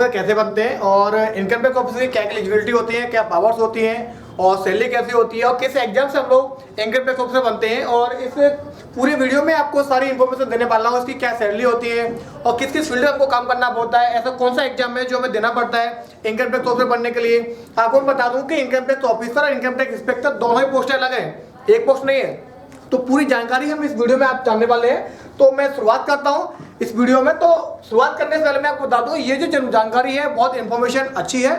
Officer कैसे बनते हैं और इनकम टैक्स ऑफिसर की क्या क्या एलिजिबिलिटी होती है, क्या पावर्स होती हैं और सैलरी कैसी होती है और किस एग्जाम से हम लोग इनकम टैक्स ऑफिसर बनते हैं। और इस पूरे वीडियो में आपको सारी इन्फॉर्मेशन देने वाला हूँ, इसकी क्या सैलरी होती है और किस किस फील्ड में हमको काम करना होता है, ऐसा कौन सा एग्जाम है जो हमें देना पड़ता है इनकम टैक्स ऑफिसर बनने के लिए। आपको मैं बता दूं कि इनकम टैक्स ऑफिसर और इनकम टैक्स इंस्पेक्टर दोनों ही पोस्टें अलग हैं, एक पोस्ट नहीं है। तो पूरी जानकारी हम इस वीडियो में आप जानने वाले हैं। तो मैं शुरुआत करता हूं इस वीडियो में। तो शुरुआत करने से पहले मैं आपको बता दूं, ये जो जानकारी है बहुत इंफॉर्मेशन अच्छी है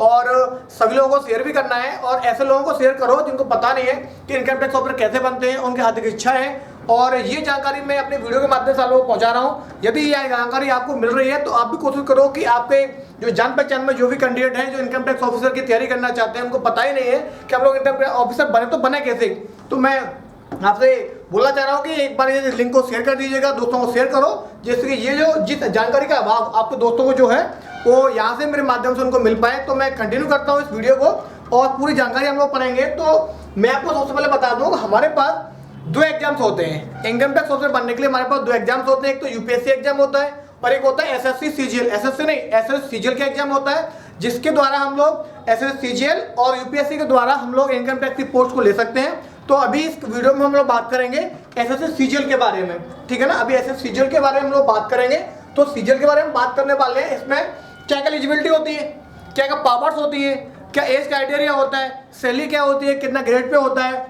और सभी लोगों को शेयर भी करना है। और ऐसे लोगों को शेयर करो जिनको पता नहीं है कि इनकम टैक्स ऑफिसर कैसे बनते हैं, उनकी हार्दिक इच्छा है। और ये जानकारी मैं अपने वीडियो के माध्यम से आप लोगों को पहुंचा रहा हूं। यदि ये जानकारी आपको मिल रही है तो आप भी कोशिश करो कि आपके जो जान पहचान में जो भी कैंडिडेट हैं जो इनकम टैक्स ऑफिसर की तैयारी करना चाहते हैं, उनको पता ही नहीं है कि हम लोग इनकम टैक्स ऑफिसर बने, तो बने कैसे। तो मैं आपसे बोलना चाह रहा हूँ कि एक बार ये लिंक को शेयर कर दीजिएगा, दोस्तों को शेयर करो, जिससे कि ये जो जिस जानकारी का अभाव आपके दोस्तों को जो है वो यहाँ से मेरे माध्यम से उनको मिल पाए। तो मैं कंटिन्यू करता हूँ इस वीडियो को और पूरी जानकारी हम लोग पढ़ेंगे। तो मैं आपको सबसे पहले बता दूँ, हमारे पास दो एग्जाम्स होते हैं इनकम टैक्स ऑफिसर बनने के लिए। हमारे पास दो एग्जाम्स होते हैं, एक तो यूपीएससी एग्जाम होता है और एक होता है एसएससी सीजीएल। एसएससी नहीं, एसएस सीजीएल का एग्जाम होता है, जिसके द्वारा हम लोग एसएस सीजीएल और यूपीएससी के द्वारा हम लोग इनकम टैक्स की पोस्ट को ले सकते हैं। तो अभी इस वीडियो में हम लोग बात करेंगे एसएस सीजीएल के बारे में, ठीक है ना। अभी एसएस सीजीएल के बारे में हम लोग बात करेंगे। तो सीजीएल के बारे में बात करने वाले हैं, इसमें क्या क्या एलिजिबिलिटी होती है, क्या क्या पावर्स होती है, क्या एज क्राइटेरिया होता है, सैलरी क्या होती है, कितना ग्रेड पे होता है,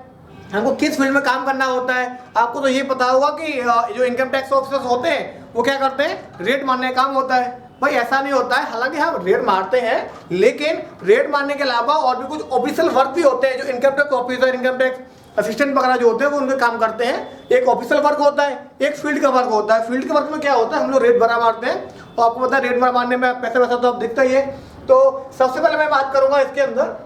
हमको किस फील्ड में काम करना होता है। आपको तो ये पता होगा कि जो इनकम टैक्स ऑफिसर्स होते हैं वो क्या करते हैं, रेट मारने का काम होता है। भाई ऐसा नहीं होता है, हालांकि हम रेट मारते हैं, लेकिन रेट मारने के अलावा और भी कुछ ऑफिशियल वर्क भी होते हैं जो income tax officer, income tax assistant वगैरह जो होते हैं वो उनके काम करते हैं। एक ऑफिशियल वर्क होता है, एक फील्ड का वर्क होता है। फील्ड के वर्क में क्या होता है, हम लोग रेट भरा मारते हैं और आपको पता है रेट मारने में पैसा वैसा तो अब दिखता ही है। तो सबसे पहले मैं बात करूंगा इसके अंदर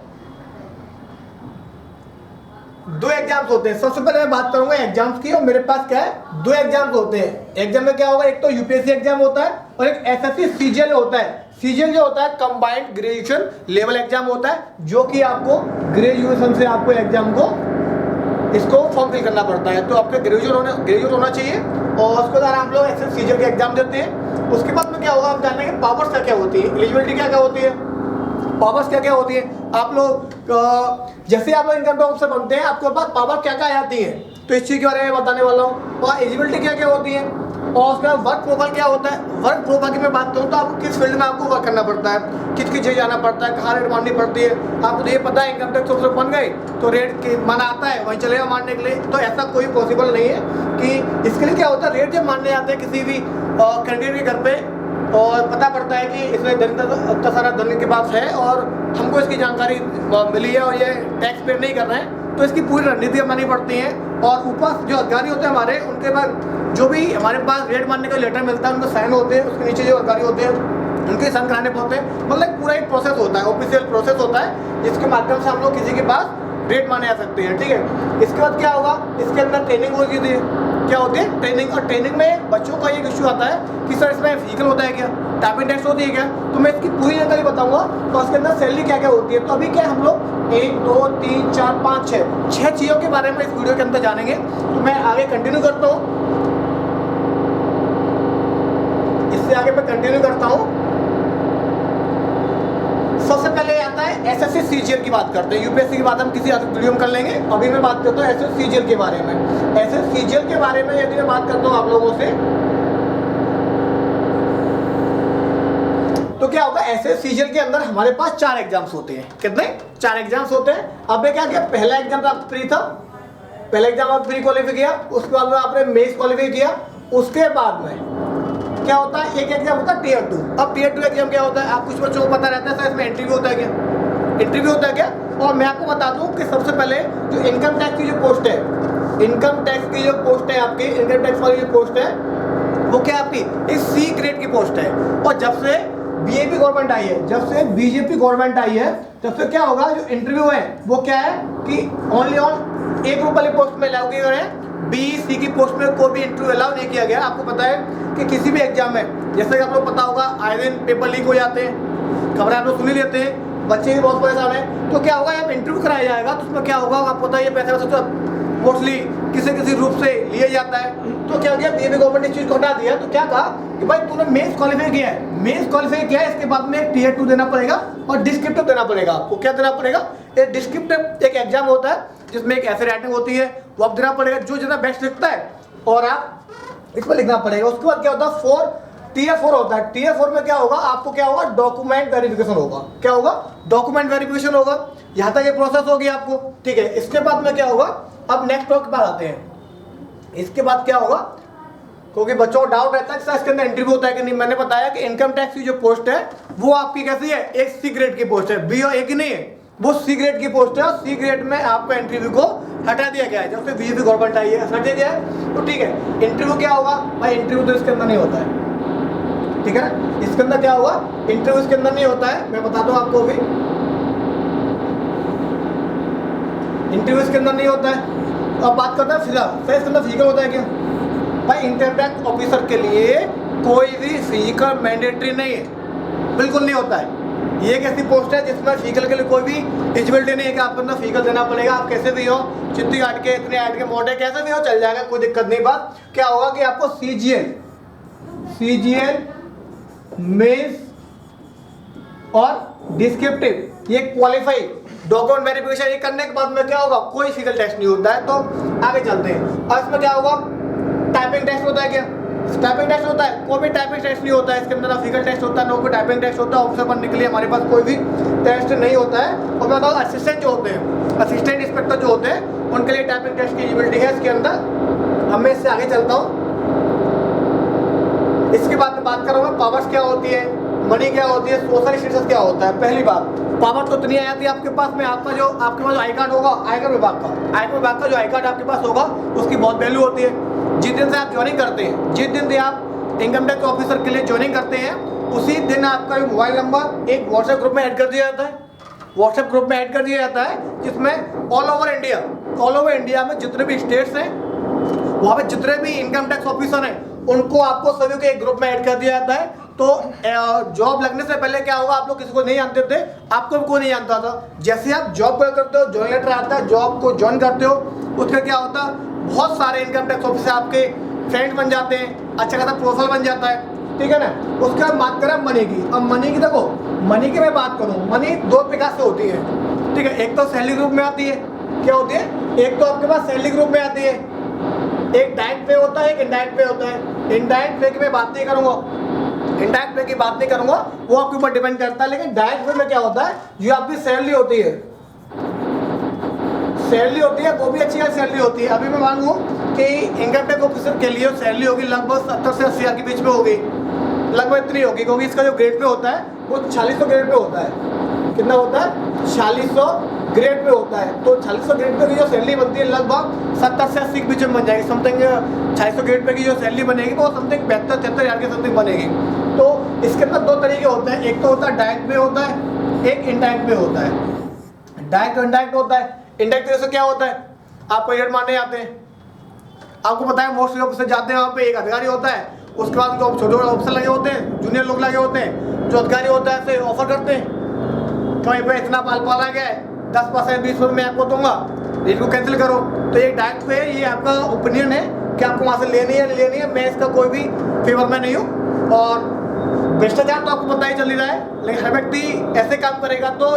दो एग्जाम्स होते हैं। सबसे पहले मैं बात करूंगा एग्जाम्स की, और मेरे पास क्या है, दो एग्जाम्स होते हैं। एग्जाम में क्या होगा, एक तो यूपीएससी एग्जाम होता है और एक एसएससी सीजीएल होता है। सीजीएल जो होता है कंबाइंड ग्रेजुएशन लेवल एग्जाम होता है, जो कि आपको ग्रेजुएशन से आपको एग्जाम को इसको फॉर्म फिल करना पड़ता है। तो आपके ग्रेजुएट होना चाहिए और उसके बाद हम लोग एसएस सीजीएल के एग्जाम देते हैं। उसके बाद में क्या होगा, हम जानते हैं पावर्स क्या क्या होती है, एलिजिबिलिटी क्या क्या होती है, पावर्स क्या क्या होती है। आप लोग जैसे आप लोग इनकम टैक्स ऑफिसर बनते हैं, आपके पास पावर क्या क्या आती है, तो इस चीज़ के बारे में बताने वाला हूँ। और एलिजिबिलिटी क्या क्या होती है और उसके बाद वर्क प्रोफाइल क्या होता है। वर्क प्रोफाइल की मैं बात करूँ तो आपको किस फील्ड में आपको वर्क करना पड़ता है, किस किस जगह जाना पड़ता है, कहाँ रेट मारनी पड़ती है। आपको तो ये पता है इनकम टैक्स ऑफिसर बन गए तो रेट माना आता है वहीं चलेगा मारने के लिए। तो ऐसा कोई पॉसिबल नहीं है कि इसके लिए क्या होता है, रेट जब मारने जाते हैं किसी भी कैंडिडेट के घर पे और पता पड़ता है कि इसमें इतना सारा धन के पास है और हमको इसकी जानकारी मिली है और ये टैक्स पे नहीं कर रहे हैं, तो इसकी पूरी रणनीति बनानी पड़ती है। और ऊपर जो अधिकारी होते हैं हमारे, उनके पास जो भी हमारे पास रेट मारने का लेटर मिलता है, उनके साइन होते हैं, उसके नीचे जो अधिकारी होते हैं उनके साइन कराने पड़ते हैं। मतलब पूरा एक प्रोसेस होता है, ऑफिशियल प्रोसेस होता है, जिसके माध्यम से हम लोग किसी के पास रेट मारने आ सकते हैं, ठीक है। इसके बाद क्या होगा, इसके अंदर ट्रेनिंग होगी, क्या होती है ट्रेनिंग। और ट्रेनिंग में बच्चों का एक इशू आता है कि सर इसमें फिजिकल होता है क्या, टाइपिंग टेस्ट होती है क्या, तो मैं इसकी पूरी जानकारी बताऊंगा। तो उसके अंदर सैलरी क्या क्या होती है। तो अभी क्या हम लोग 1 2 3 4 5 6 चीज़ों के बारे में इस वीडियो के अंदर जानेंगे। तो मैं आगे कंटिन्यू करता हूँ, इससे आगे मैं कंटिन्यू करता हूँ। सबसे पहले आता है एसएससी सीजीएल की बात करते हैं। यूपीएससी की बात हम किसी अलग वीडियो में कर लेंगे, अभी मैं बात करता हूँ एसएस सीजीएल के बारे में। एसएस सीजीएल के बारे में यदि मैं बात करता हूँ आप लोगों से, तो क्या होगा, एसएस सीजीएल के अंदर हमारे पास 4 एग्जाम्स होते हैं। कितने, 4 एग्जाम्स होते हैं। अब क्या किया, पहला एग्जाम तो आप प्री था, पहला एग्जाम आप प्री क्वालिफाई किया, उसके बाद में आपने मेंस क्वालिफाई किया। उसके बाद में क्या होता है, एक एग्जाम होता है टीयर 2। अब टीयर 2 एग्जाम क्या होता है, आप कुछ बच्चों को पता रहता है सर इसमें इंटरव्यू होता है क्या, इंटरव्यू होता है क्या। और मैं आपको बता दूं कि सबसे पहले जो इनकम टैक्स की जो पोस्ट है, इनकम टैक्स की जो पोस्ट है आपकी, इनकम टैक्स वाली जो पोस्ट है वो क्या आपकी एक सी ग्रेड की पोस्ट है। और जब से बीजेपी गवर्नमेंट आई है, जब से बीजेपी गवर्नमेंट आई है, तब से क्या होगा, जो इंटरव्यू है वो क्या है कि ओनली ऑन ए ग्रुप वाली पोस्ट में अलाउ किए गए हैं, बी सी की पोस्ट में कोई भी इंटरव्यू अलाउ नहीं किया गया। आपको पता है कि किसी भी एग्जाम में, जैसे कि आप लोग पता होगा आए दिन पेपर लीक हो जाते हैं, खबरें आप लोग सुन ही लेते हैं, बच्चे भी बहुत परेशान हैं। तो क्या होगा, जब इंटरव्यू कराया जाएगा तो उसमें क्या होगा, आपको पता है ये पैसा वैसे तो मोस्टली किसी किसी रूप से लिया जाता है। तो क्या हो गया, बीजेपी गवर्नमेंट ने इस चीज को हटा दिया। तो क्या कहा कि भाई तूने मेंस क्वालिफाई किया है, मेंस क्वालिफाई किया है, इसके बाद में टीयर 2 देना पड़ेगा और डिस्क्रिप्टिव देना पड़ेगा। आपको क्या देना पड़ेगा, एक डिस्क्रिप्टिव एक एग्जाम होता है जिसमें एक ऐसे राइटिंग होती है, वो आप देना पड़ेगा जो जितना बेस्ट लिखता है और आप इसमें लिखना पड़ेगा। उसके बाद क्या होता है, टीयर 4 होता है। टीयर 4 में क्या होगा, आपको क्या होगा, डॉक्यूमेंट वेरिफिकेशन होगा। क्या होगा, डॉक्यूमेंट वेरिफिकेशन होगा। यहाँ तक ये प्रोसेस होगी आपको, ठीक है। इसके बाद में क्या होगा, अब नेक्स्ट टॉपिक पर आते हैं। इसके बाद क्या होगा, क्योंकि बच्चों को डाउट रहता है कि सर इसके अंदर इंटरव्यू होता है कि नहीं। मैंने बताया कि इनकम टैक्स की जो पोस्ट है वो आपकी कैसी है, एक सी ग्रेड की पोस्ट है, बी और ए की नहीं है, वो सी ग्रेड की पोस्ट है। और सी ग्रेड में आपका इंटरव्यू को हटा दिया गया है, जब से बीजेपी गवर्नमेंट आई है हटा दिया गया है। तो ठीक है, इंटरव्यू क्या होगा भाई, इंटरव्यू तो इसके अंदर नहीं होता है, ठीक है ना। इसके अंदर क्या होगा, इंटरव्यू इसके अंदर नहीं होता है। मैं बताता हूँ आपको अभी, इंटरव्यू इसके अंदर नहीं होता है। अब बात करते हैं फिजिकल। इसके अंदर फिजिकल होता है क्या भाई, इनकम टैक्स ऑफिसर के लिए कोई भी फिजिकल मैंडेटरी नहीं है, बिल्कुल नहीं होता है। ये एक ऐसी पोस्ट है जिसमें फिजिकल के लिए कोई भी एलिजिबिलिटी नहीं है कि आपको अंदर फिजिकल देना पड़ेगा। आप कैसे भी हो, चित्ती काट के, इतने हाइट के, मोटे, कैसे भी हो चल जाएगा, कोई दिक्कत नहीं। बात क्या होगा कि आपको सीजीएल मेंस और डिस्क्रिप्टिव ये क्वालिफाई डॉक्यूमेंट वेरिफिकेशन ये करने के बाद में क्या होगा, कोई फिजिकल टेस्ट नहीं होता है। तो आगे चलते हैं। और इसमें क्या होगा, टाइपिंग टेस्ट होता है क्या, टाइपिंग टेस्ट होता है, कोई भी टाइपिंग टेस्ट नहीं होता है इसके अंदर, ना फिजिकल टेस्ट होता है, ना कोई टाइपिंग टेस्ट होता है। ऑफिसर बनने के लिए हमारे पास कोई भी टेस्ट नहीं होता है। और मैं बताऊँ, असिस्टेंट जो होते हैं, असिस्टेंट इंस्पेक्टर जो होते हैं, उनके लिए टाइपिंग टेस्ट की एलिजिबिलिटी है इसके अंदर। अब मैं इससे आगे चलता हूँ। इसके बाद में बात करूँगा पावर्स क्या होती है, मनी क्या होती है, सोशल स्टेटस क्या होता है। पहली बात, पावर तो इतनी आ जाती है आपके पास में, आपके पास जो आई कार्ड होगा, आयकर विभाग का जो आई कार्ड आपके पास होगा उसकी बहुत वैल्यू होती है। जिस दिन से आप ज्वाइनिंग करते हैं, जिस दिन से आप इनकम टैक्स ऑफिसर के लिए ज्वाइनिंग करते हैं, उसी दिन आपका मोबाइल नंबर एक व्हाट्सएप ग्रुप में ऐड कर दिया जाता है। व्हाट्सएप ग्रुप में ऐड कर दिया जाता है जिसमें ऑल ओवर इंडिया में जितने भी स्टेट्स हैं, वहाँ पे जितने भी इनकम टैक्स ऑफिसर हैं, उनको आपको सभी को एक ग्रुप में ऐड कर दिया जाता है। तो जॉब लगने से पहले क्या होगा, आप लोग किसी को नहीं जानते थे, आपको भी कोई नहीं जानता था। जैसे आप जॉब करते हो, ज्वाइन लेटर आता है, जॉब को ज्वाइन करते हो, उसका क्या होता है, बहुत सारे इनकम टैक्स ऑफिसर आपके फ्रेंड बन जाते हैं, अच्छा खासा प्रोफाइल बन जाता है, ठीक है ना। उसके बाद बात करें मनी की। अब मनी की देखो, मनी की मैं बात करूँ, मनी दो प्रकार से होती है, ठीक है। एक तो सैलरी ग्रुप में आती है, क्या होती है, एक तो आपके पास सैलरी ग्रुप में आती है, एक डायरेक्ट पे होता है, एक इनडायरेक्ट पे होता है। इनडायरेक्ट पे की मैं बात नहीं करूँगा, इनडायरेक्ट पे की बात नहीं करूँगा, वो आपके ऊपर डिपेंड करता है। लेकिन डायरेक्ट पे में क्या होता है, जो आपकी सैलरी होती है, वो भी अच्छी खासी सैलरी होती है। अभी मैं मान लूँ कि इनकम टैक्स ऑफिसर के लिए सैलरी होगी लगभग 70 से 80 हज़ार के बीच में होगी, लगभग इतनी होगी, क्योंकि इसका जो ग्रेड पे होता है वो 4600 ग्रेड पे होता है। कितना होता है, 4600 ग्रेड पे होता है। तो 4600 ग्रेड पे की जो सैलरी बनती है लगभग 70 से 80 के बीच में बन जाएगी। समथिंग 4600 ग्रेड पे की जो सैलरी बनेगी वो समथिंग 72-73 हज़ार के समथिंग बनेगी। तो इसके अंदर दो तरीके होते हैं, एक तो होता है डायरेक्ट पे होता है, एक इनडायरेक्ट पे होता है। डायरेक्ट और इनडायरेक्ट होता है। इनडायरेक्ट पे से क्या होता है, आप रिजल्ट मारने जाते हैं, आपको पता है मोस्टली ऑफिसर जाते हैं, वहाँ पे एक अधिकारी होता है, उसके बाद जो छोटे छोटे ऑफिसर लगे होते हैं, जूनियर लोग लगे होते हैं, जो अधिकारी होता है ऐसे ऑफर करते हैं कि भाई पे इतना पाल पाला गया है, 10% 20% मैं आपको दूंगा, इसको कैंसिल करो। तो ये डायरेक्ट पे ये आपका ओपिनियन है कि आपको वहाँ से लेनी है नहीं लेनी है। मैं इसका कोई भी फेवर में नहीं हूँ, और भ्रष्टाचार तो आपको पता ही चल ही रहा है, लेकिन हर व्यक्ति ऐसे काम करेगा तो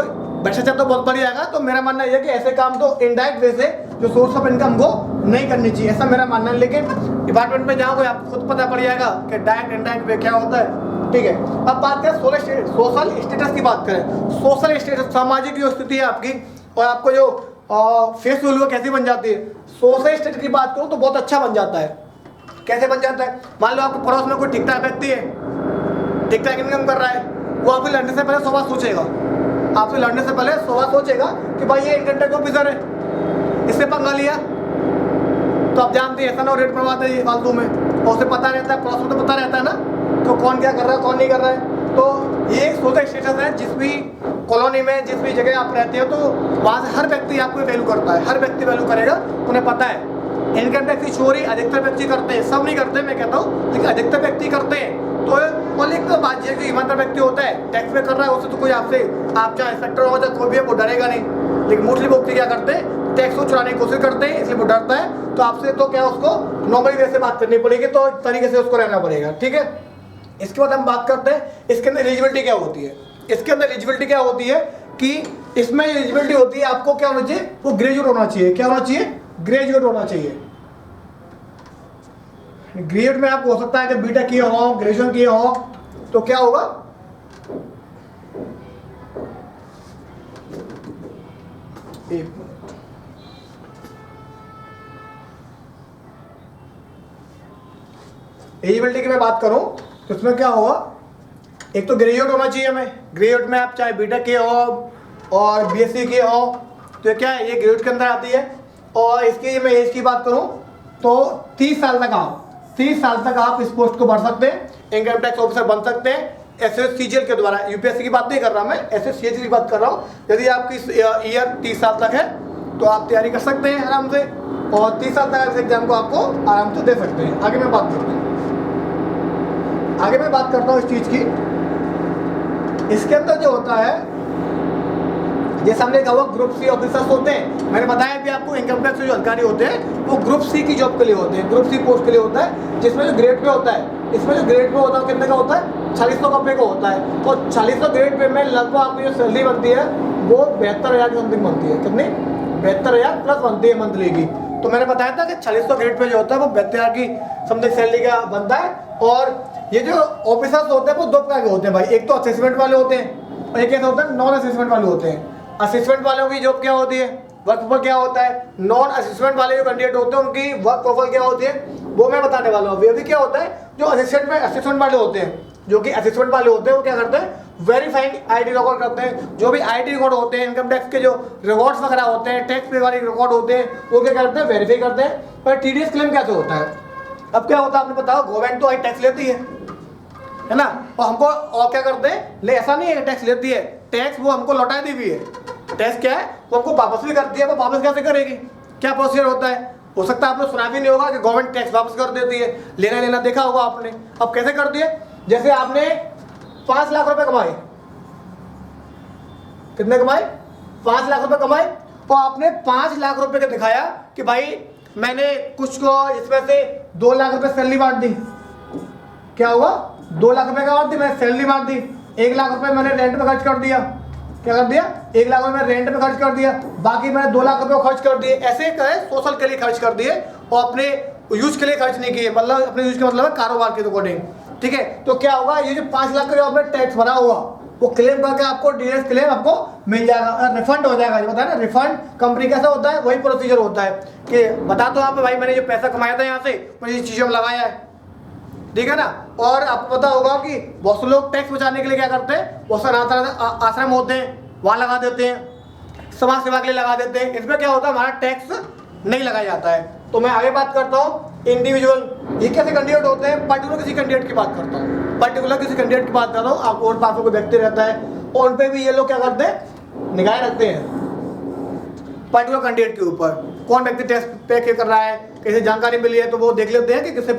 भ्रष्टाचार तो बहुत बढ़ जाएगा। तो मेरा मानना यह है कि ऐसे काम तो इनडायरेक्ट वे से जो सोर्स ऑफ इनकम को नहीं करनी चाहिए, ऐसा मेरा मानना है। लेकिन डिपार्टमेंट में जाओगे आपको खुद पता पड़ जाएगा कि डायरेक्ट इनडायरेक्ट वे क्या होता है, ठीक है। अब बात करें सोशल स्टेटस की बात करें। सोशल स्टेटस सामाजिक जो स्थिति है आपकी, और आपको जो फेस वैल्यू कैसी बन जाती है। सोशल स्टेटस की बात करूँ तो बहुत अच्छा बन जाता है। कैसे बन जाता है, मान लो आपको पड़ोस में कोई ठीक ठाक व्यक्ति है, ठीक ठाक इनकम कर रहा है, वो आपसे लड़ने से पहले 100 बार सोचेगा, आपसे लड़ने से पहले 100 बार सोचेगा कि भाई ये इनकम टैक्स ऑफिसर है, इससे पंगा लिया तो आप जानते हैं ऐसा ना रेट पड़वाते हैं फालतू में, और उसे पता रहता है, पड़ोस में तो पता रहता है ना तो कौन क्या कर रहा है कौन नहीं कर रहा है। तो ये एक सोशल स्टेटस है, जिस भी कॉलोनी में जिस भी जगह आप रहते हो तो वहाँ से हर व्यक्ति आपको वैल्यू करता है, हर व्यक्ति वैल्यू करेगा, उन्हें पता है। इनकम टैक्स की चोरी अधिकतर व्यक्ति करते हैं, सब नहीं करते मैं कहता हूँ, लेकिन अधिकतर व्यक्ति करते हैं। तो और एक तो बात यह कि ईमानदार व्यक्ति होता है, टैक्स पे कर रहा है, उससे तो कोई आपसे, आप चाहे इंस्पेक्टर हो चाहे कोई भी है वो डरेगा नहीं। लेकिन मोस्टली व्यक्ति क्या करते हैं, टैक्स को चुराने की कोशिश करते हैं, इसलिए वो डरता है। तो आपसे तो क्या उसको नॉर्मली वैसे बात करनी पड़ेगी, तो तरीके से उसको रहना पड़ेगा, ठीक है। इसके बाद हम बात करते हैं इसके अंदर एलिजिबिलिटी क्या होती है। इसके अंदर एलिजिबिलिटी क्या होती है कि इसमें एलिजिबिलिटी होती है, आपको क्या होना चाहिए, वो ग्रेजुएट होना चाहिए। क्या होना चाहिए, ग्रेजुएट होना चाहिए। ग्रेजुएट में आपको हो सकता है कि बीटेक किए हो, ग्रेजुएशन किए हो, तो क्या होगा, एक मिनट, एलिजिबिलिटी की मैं बात करूं तो इसमें क्या होगा, एक तो ग्रेजुएट होना चाहिए हमें। ग्रेजुएट में आप चाहे बीटेक किए हो और बीएससी किए हो, तो क्या है, ये ग्रेजुएट के अंदर आती है। और इसकी मैं एज की बात करूं तो 30 साल तक आप इस पोस्ट को भर सकते हैं, इनकम टैक्स ऑफिसर बन सकते हैं SSCGL के द्वारा। यूपीएससी की बात नहीं कर रहा मैं, SSCGL की बात कर रहा हूँ। यदि आपकी ईयर 30 साल तक है तो आप तैयारी कर सकते हैं आराम से, और 30 साल तक इस एग्जाम को आपको आराम से दे सकते हैं। आगे मैं बात करता हूँ इस चीज़ की। इसके अंदर जो होता है, जैसे हमने कहा ग्रुप सी ऑफिसर्स होते हैं, मैंने बताया भी आपको इनकम टैक्स के जो अधिकारी होते हैं वो ग्रुप सी की जॉब के लिए होते हैं, ग्रुप सी पोस्ट के लिए होता है, जिसमें जो ग्रेड पे होता है, इसमें जो ग्रेड पे होता है कितने का होता है, 4600 रुपये का होता है। और 4600 ग्रेड पे में लगभग आपकी जो सैलरी बनती है वो 72,000 की समथिंग बनती है। कितनी, 72,000 प्लस बनती है मंथली की। तो मैंने बताया था कि 4600 ग्रेड पे जो होता है वो 72,000 की समथिंग सैलरी का बनता है। और ये जो ऑफिसर्स होते हैं वो दो प्रकार के होते हैं भाई, एक तो असेसमेंट वाले होते हैं और एक ऐसा होता है नॉन असेसमेंट वाले होते हैं। असिस्टेंट वालों की जॉब क्या होती है, वर्क प्रोफाइल क्या होता है। नॉन असिस्टेंट वाले जो कैंडिडेट होते हैं उनकी वर्क प्रोफाइल क्या होती है वो मैं बताने वाला हूँ। अभी क्या होता है, जो असिस्टेंट वाले होते हैं, जो कि असिस्टेंट वाले होते हैं वो क्या करते हैं, वेरीफाइंग आईडी रिकॉर्ड करते हैं। जो भी आईडी रिकॉर्ड होते हैं, इनकम टैक्स के जो रिकॉर्ड्स वगैरह होते हैं, टैक्स पे वाले रिकॉर्ड होते हैं, वो क्या करते हैं, वेरीफाई करते हैं। पर टीडीएस क्लेम कैसे होता है, अब क्या होता है आपने बताओ, गवर्नमेंट तो टैक्स लेती है ना, और हमको और क्या करते हैं, ले ऐसा नहीं है टैक्स लेती है, टैक्स वो हमको लौटा दी भी है। टैक्स क्या है, वो हमको वापस भी करती है, वो वापस कैसे करेगी, क्या प्रोसीजर होता है। हो सकता है आपने सुना भी नहीं होगा कि गवर्नमेंट टैक्स वापस कर देती है, लेना देखा होगा आपने। अब कैसे करती है, जैसे आपने 5 लाख रुपए कमाए, कितने कमाए, 5 लाख रुपए कमाए, तो आपने 5 लाख रुपए का दिखाया कि भाई मैंने कुछ को इसमें से 2 लाख रुपए सैलरी बांट दी। क्या होगा, 2 लाख रुपए का बांट दी, मैंने सैलरी बांट दी, 1 लाख रुपए मैंने रेंट पे खर्च कर दिया। क्या कर दिया, 1 लाख रुपए रेंट पे खर्च कर दिया, बाकी मैंने 2 लाख रुपए खर्च कर दिए। ऐसे कहे सोशल के लिए खर्च कर दिए और अपने यूज के लिए खर्च नहीं किए, मतलब अपने यूज का मतलब है कारोबार के अकॉर्डिंग, ठीक है। तो क्या होगा, ये जो 5 लाख का जो आपने टैक्स भरा हुआ वो क्लेम करके आपको डीएस क्लेम आपको मिल जाएगा, रिफंड हो जाएगा। जो बताया ना, रिफंड कंपनी कैसा होता है, वही प्रोसीजर होता है कि बता दो आप भाई मैंने जो पैसा कमाया था यहाँ से मैंने ये चीज़ों में लगाया है, ठीक है ना। और आपको पता होगा कि बहुत से लोग टैक्स बचाने के लिए क्या करते हैं, बहुत सारे आश्रम होते हैं वहाँ लगा देते हैं, समाज सेवा के लिए लगा देते हैं। इसमें क्या होता है, हमारा टैक्स नहीं लगाया जाता है। तो मैं आगे बात करता हूँ इंडिविजुअल, ये कैसे कैंडिडेट होते हैं, पर्टिकुलर किसी कैंडिडेट की बात करता हूँ, पर्टिकुलर किसी कैंडिडेट की बात कर रहा हूँ। आप और पासों को देखते रहता है और उन पर भी ये लोग क्या करते हैं, निगाह रखते हैं पर्टिकुलर कैंडिडेट के ऊपर, कौन व्यक्ति टैक्स पे कर रहा है, कैसे जानकारी मिली है तो वो देख लेते हैं कि किसने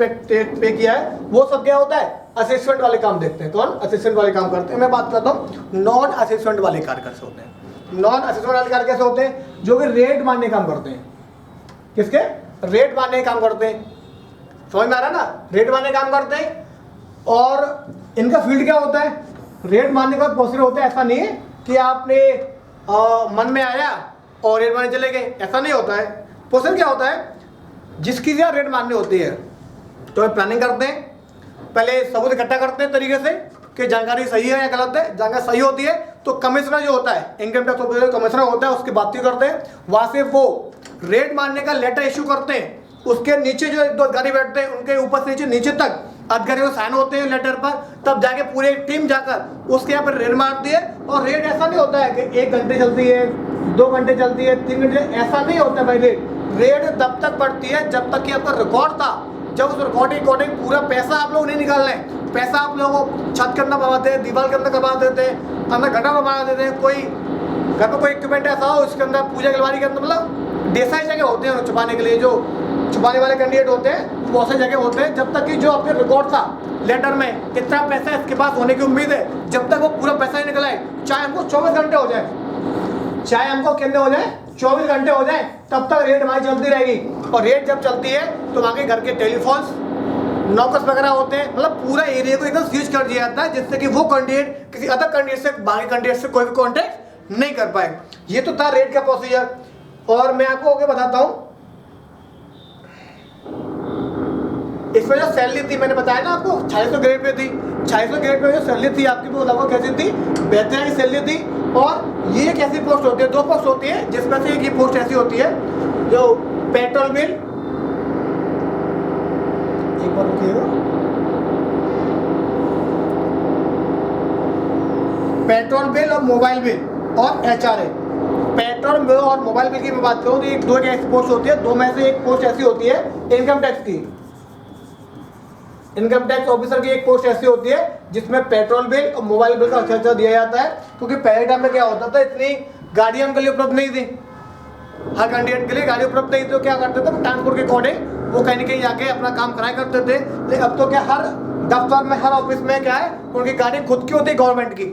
पे किया है। वो सब क्या होता है, असिस्टेंट वाले काम देखते हैं। कौन, असिस्टेंट वाले काम करते हैं। मैं बात करता हूँ नॉन असिस्टेंट वाले कार्य कैसे होते हैं। नॉन असिस्टेंट वाले कार्य कैसे होते हैं, जो कि रेट मानने काम करते हैं। किसके, रेट मानने काम करते हैं, समझ में आ रहा है ना, रेट मानने काम करते हैं। और इनका फील्ड क्या होता है, रेट मानने का प्रोसीजर होता है। ऐसा नहीं है कि आपने मन में आया और रेट मारने चले गए, ऐसा नहीं होता है। प्रोसीजर क्या होता है, जिसकी रेट माननी होती है तो प्लानिंग करते हैं, पहले सबूत इकट्ठा करते हैं तरीके से कि जानकारी सही है या गलत है। जानकारी सही होती है तो कमिश्नर जो होता है, इनकम टैक्स ऑफिसर कमिश्नर होता है, उसकी बातचीत करते हैं। वहाँ से वो रेट मानने का लेटर इशू करते हैं, उसके नीचे जो 2 अधिकारी बैठते हैं उनके ऊपर से नीचे तक अधिकारियों साइन होते हैं लेटर पर, तब जाके पूरी टीम जाकर उसके यहाँ पर रेट मारती है। और रेट ऐसा नहीं होता है कि 1 घंटे चलती है, 2 घंटे चलती है, 3 घंटे, ऐसा नहीं होता है भाई। रेट तब तक बढ़ती है जब तक कि आपका रिकॉर्ड था। जब उस रिकॉर्डिंग पूरा पैसा आप लोग नहीं निकाल रहे हैं, पैसा आप लोगों को छत के अंदर बनवाते हैं, दीवार के अंदर करवा देते हैं, अंदर गड्ढा बना देते हैं। कोई घर पर कोई इक्विपमेंट ऐसा हो उसके अंदर, पूजा की अलमारी के अंदर, मतलब डेसाई जगह होते हैं छुपाने के लिए। जो छुपाने वाले कैंडिडेट होते हैं वो ऐसे जगह होते हैं जब तक कि जो अपने रिकॉर्ड था लेटर में कितना पैसा इसके पास होने की उम्मीद है, जब तक वो पूरा पैसा ही निकला है, चाहे हमको 24 घंटे हो जाए, चाहे हमको कितने हो जाए 24 घंटे हो जाए तब तक रेट हमारी चलती रहेगी। और रेट जब चलती है तो वहाँ के घर के टेलीफोन्स, नॉकर्स वगैरह होते हैं, मतलब पूरा एरिया को एकदम सीज कर दिया जाता है, जिससे कि वो कैंडिडेट किसी अदर कैंडिडेट से, बाकी कैंडिडेट से कोई भी कॉन्टेक्ट नहीं कर पाए। ये तो था रेट का प्रोसीजर। और मैं आपको आगे बताता हूँ, इसमें जो सैलरी थी मैंने बताया ना आपको 4600 ग्रेड पे थी। 4600 ग्रेड पे जो सैलरी थी आपकी वो लगभग कैसी थी, बेहतर की सैलरी थी। और ये एक ऐसी पोस्ट होती है, 2 पोस्ट होती है, जिसमें से एक ये पोस्ट ऐसी होती है जो पेट्रोल बिल, एक बार रुकिएगा, पेट्रोल बिल और मोबाइल बिल और HRA। पेट्रोल बिल और मोबाइल बिल की मैं बात करूँ तो एक 2 ऐसी पोस्ट होती है, 2 में से एक पोस्ट ऐसी होती है इनकम टैक्स की। इनकम टैक्स ऑफिसर की एक पोस्ट ऐसी होती है जिसमें पेट्रोल बिल और मोबाइल बिल का खर्चा दिया जाता है। क्योंकि पहले टाइम में क्या होता था, इतनी गाड़ियां उनके लिए उपलब्ध नहीं थी, हर कैंडिडेट के लिए गाड़ी उपलब्ध नहीं थी, तो क्या करते थे ट्रांसपोर्ट के अकॉर्डिंग वो कहीं ना कहीं जाके अपना काम कराया करते थे। लेकिन अब तो क्या हर दफ्तर में, हर ऑफिस में क्या है, उनकी गाड़ी खुद की होती है गवर्नमेंट की।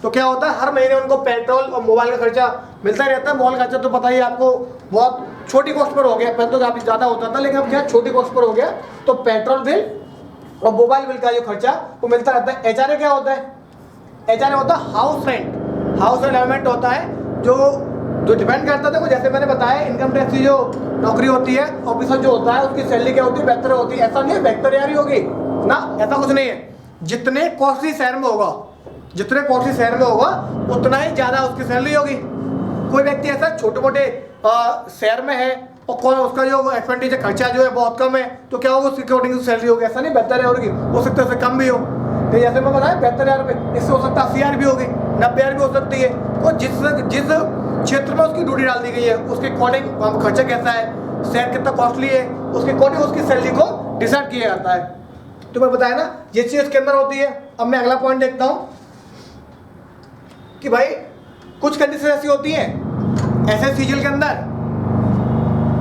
तो क्या होता है, हर महीने उनको पेट्रोल और मोबाइल का खर्चा मिलता ही रहता है। मोबाइल का खर्चा तो पता ही आपको बहुत छोटी कॉस्ट पर हो गया, पहले तो काफ़ी ज़्यादा होता था, लेकिन अब क्या छोटी कॉस्ट पर हो गया। तो पेट्रोल बिल और मोबाइल बिल का जो खर्चा वो मिलता रहता है। HRA क्या होता है, HRA होता है house rent. House rent element होता है जो डिपेंड करता था, जैसे मैंने बताया इनकम टैक्स की जो नौकरी होती है, ऑफिसर जो होता है उसकी सैलरी क्या होती है, बेहतर होती है। ऐसा नहीं है बेहतर यार ही होगी ना, ऐसा कुछ नहीं है। जितने कॉस्टली शहर में होगा, जितने कॉस्टली शहर में होगा उतना ही ज़्यादा उसकी सैलरी होगी। कोई व्यक्ति ऐसा छोटे मोटे शहर में है और कौन उसका जो एक्सपेंडिचर खर्चा जो है बहुत कम है, तो क्या होगा, उसकी अकॉर्डिंग सैलरी होगी। ऐसा नहीं बेहतर है होगी, हो सकता है उससे कम भी हो। तो जैसे मैं बताया 72,000 रुपये, इससे हो सकता है 80,000 भी होगी, 90,000 भी हो सकती है। तो जिस क्षेत्र में उसकी ड्यूटी डाल दी गई है उसके अकॉर्डिंग वहाँ पर खर्चा कैसा है, शहर कितना कॉस्टली है, उसके अकॉर्डिंग उसकी सैलरी को डिसाइड किया जाता है। तो मैं बताया ना ये चीज़ इसके अंदर होती है। अब मैं अगला पॉइंट देखता हूँ कि भाई कुछ कंडीशन ऐसी होती हैं SSCGL के अंदर,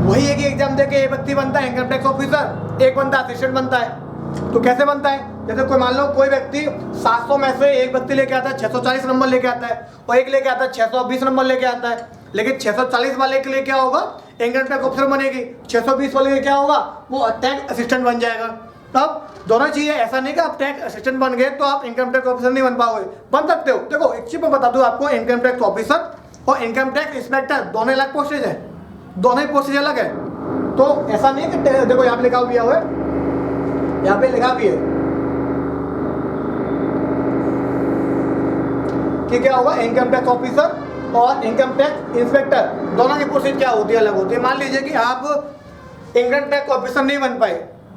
वही एक ही एग्जाम दे के एक व्यक्ति बनता है इनकम टैक्स ऑफिसर, एक बनता असिस्टेंट बनता है। तो कैसे बनता है, जैसे कोई मान लो कोई व्यक्ति 700 में से एक व्यक्ति लेके आता है 640 नंबर लेके आता है, और एक लेके आता है 620 नंबर लेके आता है। लेकिन 640 वाले के लिए क्या होगा, इनकम टैक्स ऑफिसर बनेगी। 620 वाले के क्या होगा, वो टैक्स असिस्टेंट बन जाएगा। तब दोनों चीज़ें, ऐसा नहीं कि आप टैक्स असिस्टेंट बन गए तो आप इनकम टैक्स ऑफिसर नहीं बन पाओगे, बन सकते हो। देखो एक चीज़ मैं बता दूं आपको, इनकम टैक्स ऑफिसर और इनकम टैक्स इंस्पेक्टर दोनों अलग पोस्टेज है, दोनों ही पोस्टेज अलग है। तो ऐसा नहीं कि देखो यहाँ पे लिखा हुआ है, यहाँ पे लिखा भी है कि क्या होगा, इनकम टैक्स ऑफिसर और इनकम टैक्स इंस्पेक्टर दोनों की पोस्टेज क्या होती है, अलग होती है। मान लीजिए कि आप इनकम टैक्स ऑफिसर नहीं बन पाए,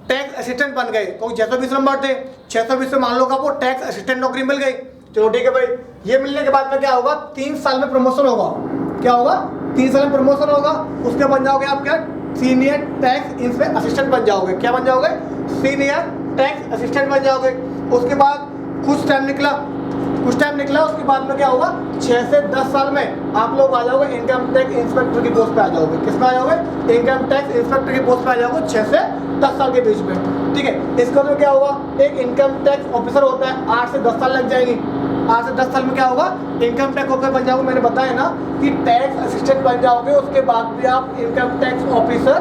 टैक्स असिस्टेंट बन गए, क्योंकि 620 नंबर थे, 620 से मान लो आपको टैक्स असिस्टेंट नौकरी मिल गई। चलो ठीक है भाई, ये मिलने के बाद में क्या होगा, 3 साल में प्रमोशन होगा। क्या होगा, 3 साल में प्रमोशन होगा। उसके बन जाओगे आप क्या, सीनियर टैक्स इंस्पेक्टर असिस्टेंट बन जाओगे। क्या बन जाओगे, सीनियर टैक्स असिस्टेंट बन जाओगे। उसके बाद कुछ टाइम निकला, उसके बाद में क्या होगा, 6 से 10 साल में आप लोग आ जाओगे इनकम टैक्स इंस्पेक्टर की पोस्ट पे आ जाओगे। किसमें आ जाओगे, इनकम टैक्स इंस्पेक्टर की पोस्ट पे आ जाओगे 6 से 10 साल के बीच में। ठीक है, इसका तो क्या होगा, एक इनकम टैक्स ऑफिसर होता है, 8 से 10 साल लग जाएंगे। 8 से 10 साल में क्या होगा, इनकम टैक्स ऑफिसर बन जाओगे। मैंने बताया ना कि टैक्स असिस्टेंट बन जाओगे, उसके बाद भी आप इनकम टैक्स ऑफिसर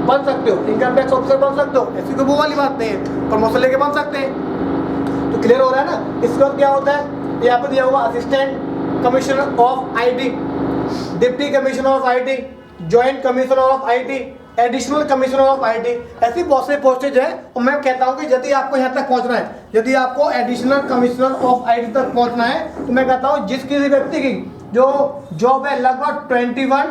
बन सकते हो, इनकम टैक्स ऑफिसर बन सकते हो। ऐसी कोई वो वाली बात नहीं है, प्रमोशन लेके बन सकते हैं। तो क्लियर हो रहा है ना। इसके बाद क्या होता है, यहाँ पे दिया हुआ assistant commissioner of IT, deputy commissioner of IT, joint commissioner of IT, additional commissioner of IT, ऐसी बहुत से पोस्टेज है। और मैं कहता हूँ कि यदि आपको यहाँ तक पहुँचना है, यदि आपको एडिशनल कमिश्नर ऑफ IT तक पहुँचना है, तो मैं कहता हूँ जिस किसी व्यक्ति की जो जॉब है लगभग 21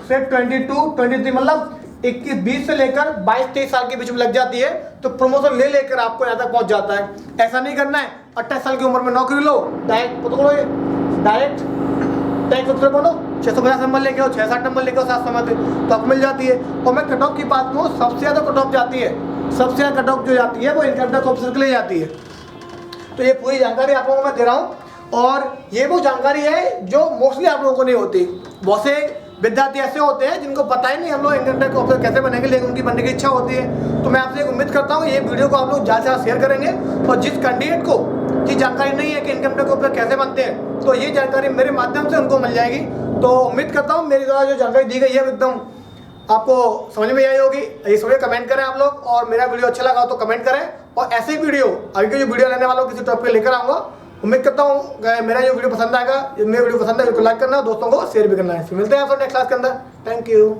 से 22, 23 मतलब 20 से लेकर 22-23 साल के बीच में लग जाती है, तो प्रमोशन ले लेकर आपको यहाँ तक पहुँच जाता है। ऐसा नहीं करना है 28 साल की उम्र में नौकरी लो, डायरेक्ट टैक्स ऑफिसर बनो, 650 नंबर लेके आओ, 660 नंबर लेके आओ, 700 में तो मिल जाती है। और मैं कट ऑफ की बात करूँ, सबसे ज़्यादा कट ऑफ जाती है, सबसे ज़्यादा कट ऑफ जो जाती है वो इनकम टैक्स ऑफिसर के लिए जाती है। तो ये पूरी जानकारी आप लोगों को मैं दे रहा हूँ, और ये वो जानकारी है जो मोस्टली आप लोगों को नहीं होती। बहुत से विद्यार्थी ऐसे होते हैं जिनको पता ही नहीं हम लोग इनकम टैक्स ऑफिसर कैसे बनेंगे, लेकिन उनकी बनने की इच्छा होती है। तो मैं आपसे एक उम्मीद करता हूँ ये वीडियो को आप लोग ज़्यादा से ज़्यादा शेयर करेंगे, और जिस कैंडिडेट को ये जानकारी नहीं है कि इनकम टैक्स ऑफिसर कैसे बनते हैं, तो ये जानकारी मेरे माध्यम से उनको मिल जाएगी। तो उम्मीद करता हूँ मेरी द्वारा जो जानकारी दी गई है एकदम आपको समझ में आई होगी। ये समझे कमेंट करें आप लोग, और मेरा वीडियो अच्छा लगा हो तो कमेंट करें, और ऐसे ही वीडियो आगे के जो वीडियो लेने वाला हूँ किसी टॉपिक पे लेकर आऊँगा। उम्मीद करता हूँ मेरा जो वीडियो पसंद आएगा, मेरा वीडियो पसंद है तो लाइक करना, दोस्तों को शेयर भी करना है। मिलते हैं आप सब नेक्स्ट क्लास के अंदर। Thank you.